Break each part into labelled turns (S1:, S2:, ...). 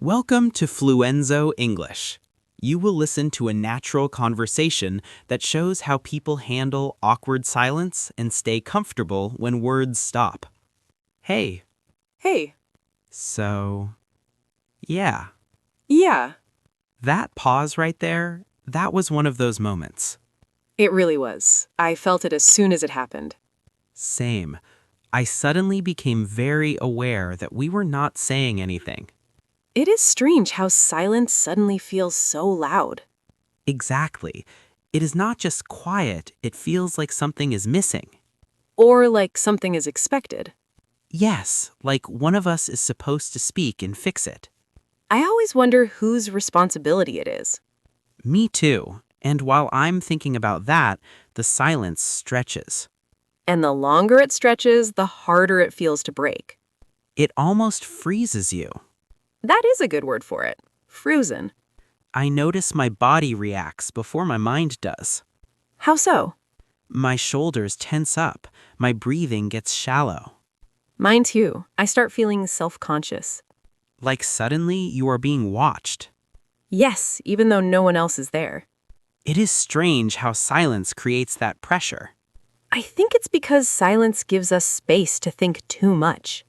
S1: Welcome to Fluenzo English. You will listen to a natural conversation that shows how people handle awkward silence and stay comfortable when words stop. Hey,
S2: Hey.
S1: so, yeah,
S2: Yeah,
S1: that pause right there, that was one of those moments.
S2: it really was. I felt it as soon as it happened.
S1: Same. I suddenly became very aware that we were not saying anything.
S2: It is strange how silence suddenly feels so loud.
S1: Exactly. It is not just quiet, it feels like something is missing.
S2: Or like something is expected.
S1: Yes, like one of us is supposed to speak and fix it.
S2: I always wonder whose responsibility it is.
S1: Me too. And while I'm thinking about that, the silence stretches.
S2: And the longer it stretches, the harder it feels to break.
S1: It almost freezes you.
S2: That is a good word for it. Frozen.
S1: I notice my body reacts before my mind does.
S2: How so?
S1: My shoulders tense up. My breathing gets shallow.
S2: Mine too. I start feeling self-conscious.
S1: Like suddenly you are being watched.
S2: Yes, even though no one else is there.
S1: It is strange how silence creates that pressure.
S2: I think it's because silence gives us space to think too much.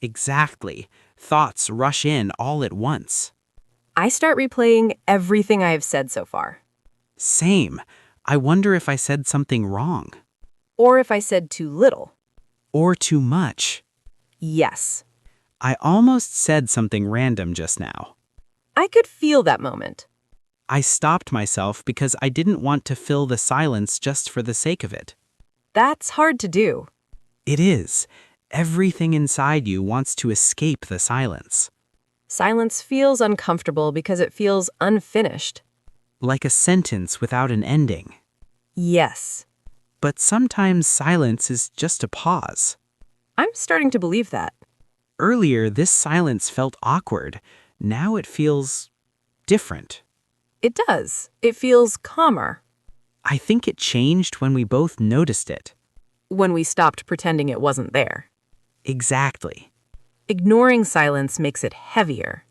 S1: Exactly. Thoughts rush in all at once.
S2: I start replaying everything I have said so far.
S1: Same. I wonder if I said something wrong.
S2: Or if I said too little.
S1: Or too much.
S2: Yes.
S1: I almost said something random just now.
S2: I could feel that moment.
S1: I stopped myself because I didn't want to fill the silence just for the sake of it.
S2: That's hard to do.
S1: It is. Everything inside you wants to escape the silence.
S2: Silence feels uncomfortable because it feels unfinished.
S1: Like a sentence without an ending.
S2: Yes.
S1: But sometimes silence is just a pause.
S2: I'm starting to believe that.
S1: Earlier, this silence felt awkward. Now it feels different.
S2: It does. It feels calmer.
S1: I think it changed when we both noticed it.
S2: When we stopped pretending it wasn't there.
S1: Exactly.
S2: Ignoring silence makes it heavier.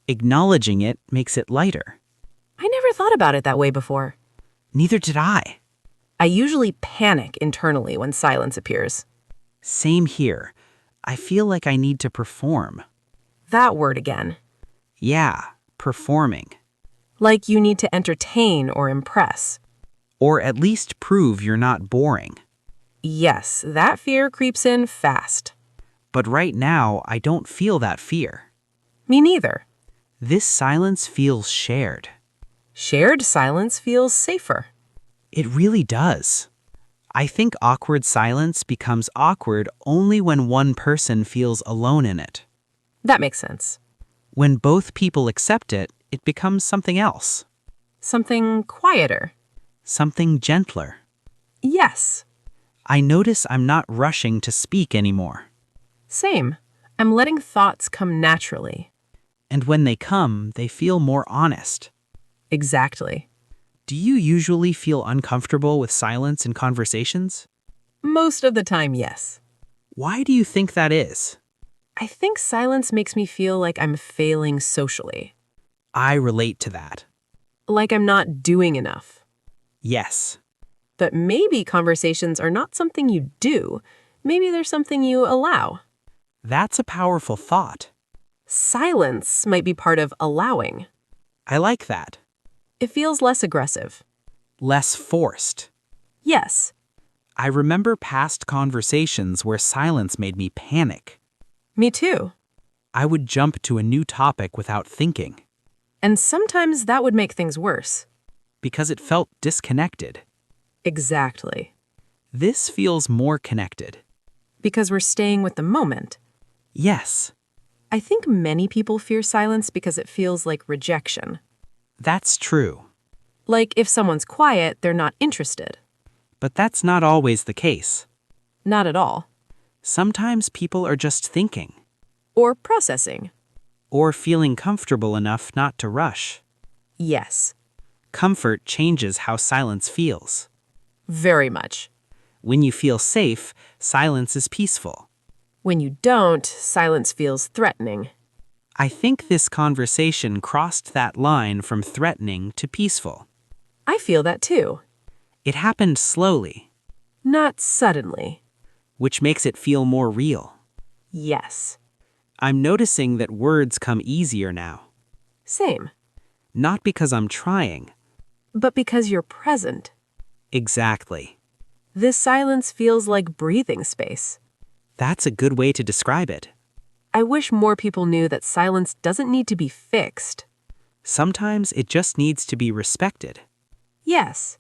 S1: Acknowledging it makes it lighter.
S2: I never thought about it that way before.
S1: Neither did I.
S2: I usually panic internally when silence appears.
S1: Same here. I feel like I need to perform.
S2: That word again.
S1: Yeah, performing.
S2: Like you need to entertain or impress.
S1: Or at least prove you're not boring.
S2: Yes, that fear creeps in fast.
S1: But right now, I don't feel that fear.
S2: Me neither.
S1: This silence feels shared.
S2: Shared silence feels safer.
S1: It really does. I think awkward silence becomes awkward only when one person feels alone in it.
S2: That makes sense.
S1: When both people accept it, it becomes something else.
S2: Something quieter.
S1: Something gentler.
S2: Yes.
S1: I notice I'm not rushing to speak anymore.
S2: Same. I'm letting thoughts come naturally.
S1: And when they come, they feel more honest.
S2: Exactly.
S1: Do you usually feel uncomfortable with silence in conversations?
S2: Most of the time, yes.
S1: Why do you think that is?
S2: I think silence makes me feel like I'm failing socially.
S1: I relate to that.
S2: Like I'm not doing enough.
S1: Yes.
S2: But maybe conversations are not something you do. Maybe they're something you allow.
S1: That's a powerful thought.
S2: Silence might be part of allowing.
S1: I like that.
S2: It feels less aggressive.
S1: Less forced.
S2: Yes.
S1: I remember past conversations where silence made me panic.
S2: Me too.
S1: I would jump to a new topic without thinking.
S2: And sometimes that would make things worse.
S1: Because it felt disconnected.
S2: Exactly.
S1: This feels more connected.
S2: Because we're staying with the moment.
S1: Yes.
S2: I think many people fear silence because it feels like rejection.
S1: That's true.
S2: Like if someone's quiet, they're not interested.
S1: But that's not always the case.
S2: Not at all.
S1: Sometimes people are just thinking.
S2: Or processing.
S1: Or feeling comfortable enough not to rush.
S2: Yes.
S1: Comfort changes how silence feels.
S2: Very much.
S1: When you feel safe, silence is peaceful.
S2: When you don't, silence feels threatening.
S1: I think this conversation crossed that line from threatening to peaceful.
S2: I feel that too.
S1: It happened slowly,
S2: Not suddenly.
S1: which makes it feel more real.
S2: Yes.
S1: I'm noticing that words come easier now.
S2: Same.
S1: Not because I'm trying.
S2: But because you're present.
S1: Exactly.
S2: This silence feels like breathing space.
S1: That's a good way to describe it.
S2: I wish more people knew that silence doesn't need to be fixed.
S1: Sometimes it just needs to be respected.
S2: Yes.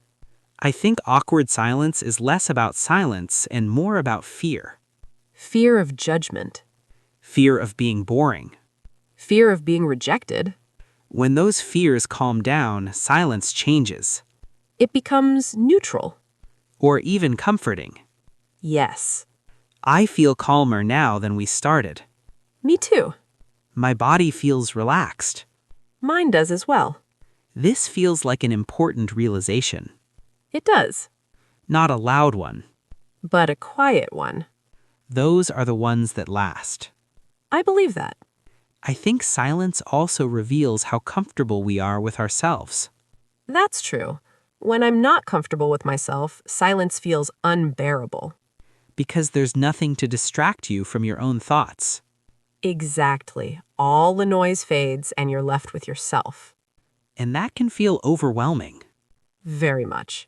S1: I think awkward silence is less about silence and more about fear.
S2: Fear of judgment.
S1: Fear of being boring.
S2: Fear of being rejected.
S1: When those fears calm down, silence changes.
S2: It becomes neutral.
S1: Or even comforting.
S2: Yes.
S1: I feel calmer now than we started.
S2: Me too.
S1: My body feels relaxed.
S2: Mine does as well.
S1: This feels like an important realization.
S2: It does.
S1: Not a loud one.
S2: But a quiet one.
S1: Those are the ones that last.
S2: I believe that.
S1: I think silence also reveals how comfortable we are with ourselves.
S2: That's true. When I'm not comfortable with myself, silence feels unbearable.
S1: Because there's nothing to distract you from your own thoughts.
S2: Exactly. All the noise fades and you're left with yourself.
S1: And that can feel overwhelming.
S2: Very much.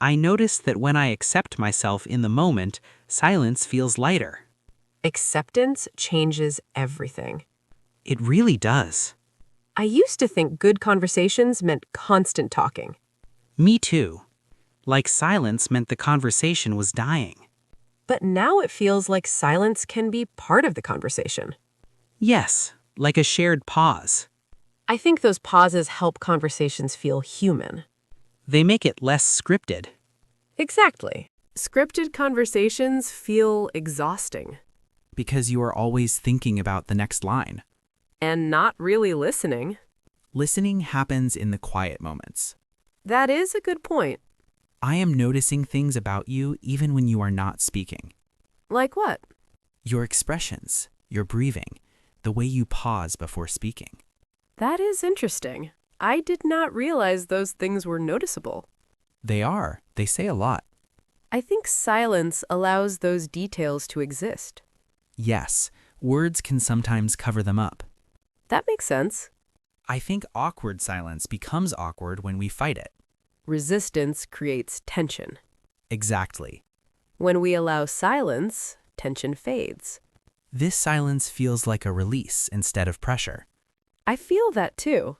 S1: I notice that when I accept myself in the moment, silence feels lighter.
S2: Acceptance changes everything.
S1: It really does.
S2: I used to think good conversations meant constant talking.
S1: Me too. Like silence meant the conversation was dying.
S2: But now it feels like silence can be part of the conversation.
S1: Yes, like a shared pause.
S2: I think those pauses help conversations feel human.
S1: They make it less scripted.
S2: Exactly. Scripted conversations feel exhausting.
S1: Because you are always thinking about the next line.
S2: And not really listening.
S1: Listening happens in the quiet moments.
S2: That is a good point.
S1: I am noticing things about you even when you are not speaking.
S2: Like what?
S1: Your expressions, your breathing, the way you pause before speaking.
S2: That is interesting. I did not realize those things were noticeable.
S1: They are. They say a lot.
S2: I think silence allows those details to exist.
S1: Yes, words can sometimes cover them up.
S2: That makes sense.
S1: I think awkward silence becomes awkward when we fight it.
S2: Resistance creates tension.
S1: Exactly.
S2: When we allow silence, tension fades.
S1: This silence feels like a release instead of pressure.
S2: I feel that too.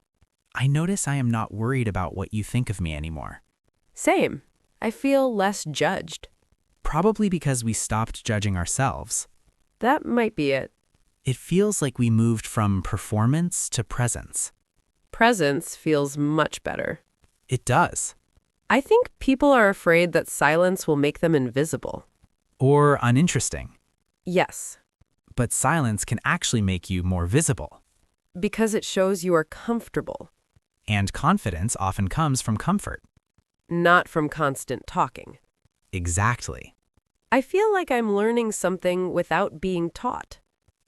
S1: I notice I am not worried about what you think of me anymore.
S2: Same. I feel less judged.
S1: Probably because we stopped judging ourselves.
S2: That might be it.
S1: It feels like we moved from performance to presence.
S2: Presence feels much better.
S1: It does.
S2: I think people are afraid that silence will make them invisible.
S1: Or uninteresting.
S2: Yes,
S1: But silence can actually make you more visible.
S2: because it shows you are comfortable,
S1: And confidence often comes from comfort.
S2: not from constant talking.
S1: Exactly.
S2: I feel like I'm learning something without being taught,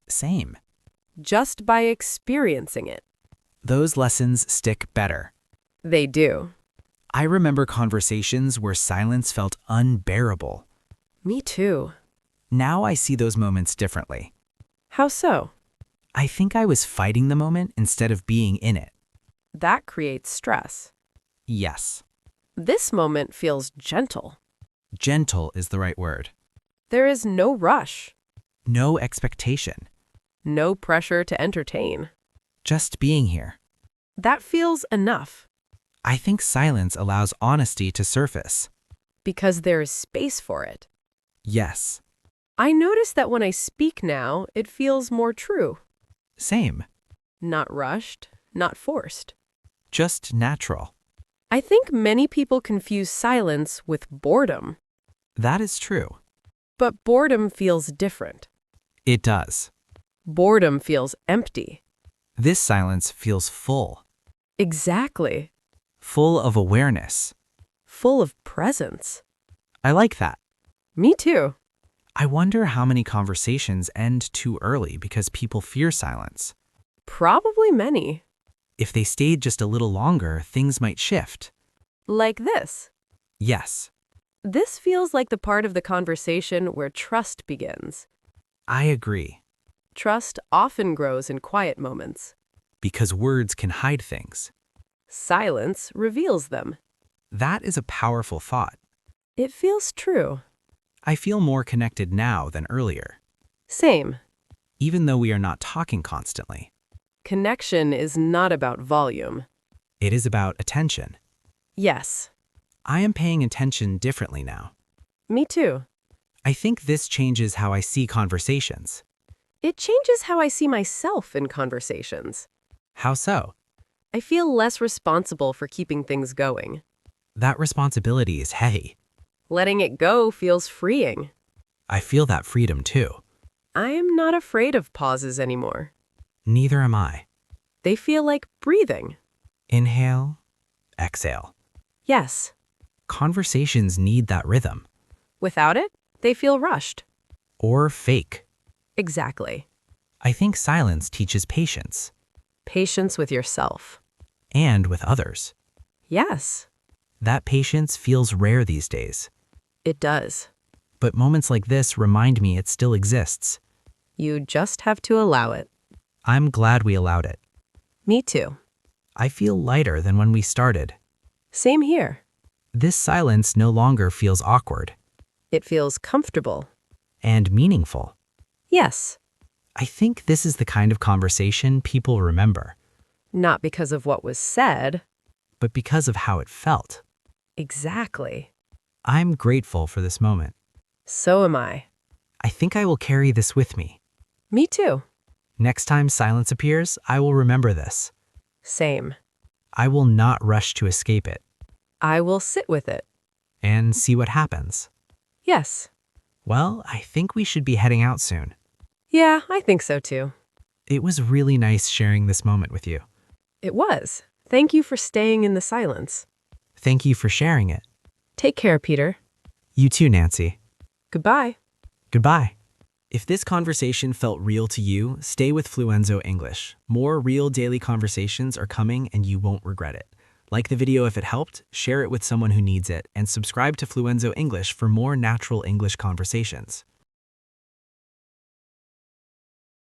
S1: Same.
S2: just by experiencing it.
S1: Those lessons stick better.
S2: They do.
S1: I remember conversations where silence felt unbearable.
S2: Me too.
S1: Now I see those moments differently.
S2: How so?
S1: I think I was fighting the moment instead of being in it.
S2: That creates stress.
S1: Yes.
S2: This moment feels gentle.
S1: Gentle is the right word.
S2: There is no rush,
S1: No expectation.
S2: no pressure to entertain.
S1: Just being here.
S2: That feels enough,
S1: I think silence allows honesty to surface.
S2: because there is space for it.
S1: Yes.
S2: I notice that when I speak now, it feels more true.
S1: Same.
S2: Not rushed, not forced.
S1: Just natural.
S2: I think many people confuse silence with boredom,
S1: That is true.
S2: but boredom feels different.
S1: It does.
S2: Boredom feels empty.
S1: This silence feels full.
S2: Exactly.
S1: Full of awareness.
S2: Full of presence.
S1: I like that.
S2: Me too.
S1: I wonder how many conversations end too early because people fear silence.
S2: Probably many.
S1: If they stayed just a little longer, things might shift.
S2: Like this.
S1: Yes,
S2: This feels like the part of the conversation where trust begins.
S1: I agree.
S2: Trust often grows in quiet moments.
S1: Because words can hide things.
S2: Silence reveals them.
S1: That is a powerful thought.
S2: It feels true.
S1: I feel more connected now than earlier,
S2: Same.
S1: even though we are not talking constantly.
S2: Connection is not about volume.
S1: It is about attention.
S2: Yes.
S1: I am paying attention differently now.
S2: Me too.
S1: I think this changes how I see conversations.
S2: It changes how I see myself in conversations.
S1: How so?
S2: I feel less responsible for keeping things going.
S1: That responsibility is heavy.
S2: Letting it go feels freeing.
S1: I feel that freedom too.
S2: I am not afraid of pauses anymore.
S1: Neither am I.
S2: They feel like breathing.
S1: Inhale, exhale.
S2: Yes.
S1: Conversations need that rhythm.
S2: Without it, they feel rushed.
S1: Or fake.
S2: Exactly.
S1: I think silence teaches patience.
S2: Patience with yourself.
S1: And with others.
S2: Yes,
S1: That patience feels rare these days.
S2: it does.
S1: But moments like this remind me it still exists.
S2: You just have to allow it.
S1: I'm glad we allowed it.
S2: Me too.
S1: I feel lighter than when we started.
S2: Same here.
S1: This silence no longer feels awkward.
S2: It feels comfortable.
S1: And meaningful.
S2: Yes,
S1: I think this is the kind of conversation people remember.
S2: not because of what was said.
S1: But because of how it felt.
S2: Exactly.
S1: I'm grateful for this moment.
S2: So am I.
S1: I think I will carry this with me.
S2: Me too.
S1: Next time silence appears, I will remember this.
S2: Same.
S1: I will not rush to escape it.
S2: I will sit with it.
S1: And see what happens.
S2: Yes.
S1: Well, I think we should be heading out soon.
S2: Yeah, I think so too.
S1: It was really nice sharing this moment with you.
S2: It was. Thank you for staying in the silence.
S1: Thank you for sharing it.
S2: Take care, Peter.
S1: You too, Nancy.
S2: Goodbye.
S1: Goodbye. If this conversation felt real to you, stay with Fluenzo English. More real daily conversations are coming and you won't regret it. Like the video if it helped, share it with someone who needs it, and subscribe to Fluenzo English for more natural English conversations.